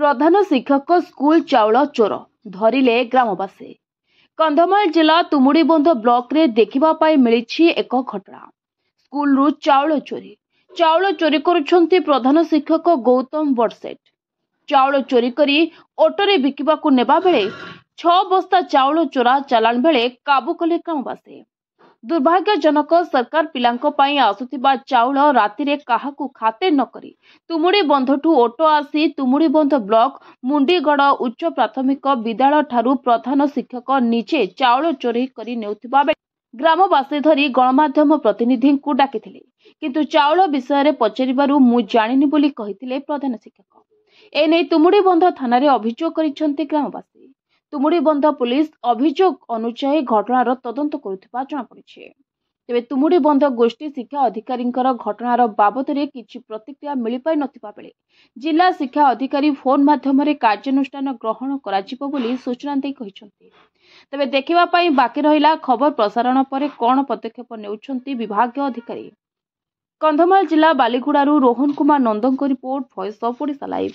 प्रधान शिक्षक स्कूल चाउल चोर धरिले ग्रामवासी। कंधमाल जिला तुमुड़ीबंध ब्लॉक रे देखिबा पाई मिलिछि एक घटना। स्कूल रु चाउल चोरी करुछंती प्रधान शिक्षक गौतम बड़सेठ। चाउल चोरी करी ऑटोरे बिकिबाकू नेबा बेले 6 बस्ता चाउल चोरा चालान बेले काबू कले ग्रामवासी। दुर्भाग्यजनक सरकार पिलांको पाई आसुथिबा चाउल राति रे काहाकू खाते न करी तुमुड़ी बंधठू ऑटो आसी तुमुड़ी बंध ब्लॉक मुंडीगड़ उच्च प्राथमिक विद्यालय ठारू प्रधान शिक्षक निजे चाउल चोरी करी नेउथिबा बेले ग्रामवासी धरी गणमाध्यम प्रतिनिधि को डाकिथिले, किंतु चाउल विषय रे पचारिबारु मु जानिनी बोली कहिथिले प्रधान शिक्षक। एने तुमुड़ी बंध थाना रे अभियोग करिसंती ग्रामवासी। तुमुड़ीबंध पुलिस अभियोग अनुसार घटनार तदंत करुथिबा जଣା पड़िछे। तेबे तुमुड़ीबंध गोष्ठी शिक्षा अधिकारी घटनार बाबद में किछि प्रतिक्रिया मिल पाई नथिबा बेले जिला शिक्षा अधिकारी फोन माध्यम कार्यानुष्ठान ग्रहण कराजिबो बोली सूचना दे कहिसंती। तेबे देखिबा पाई बाकी रहिला खबर प्रसारण पर कोन पदक्षेप नेउछंती विभागीय अधिकारी। कंधमाल जिला बालीगुड़ारू रोहन कुमार नंदन को report, voice of Odisha live.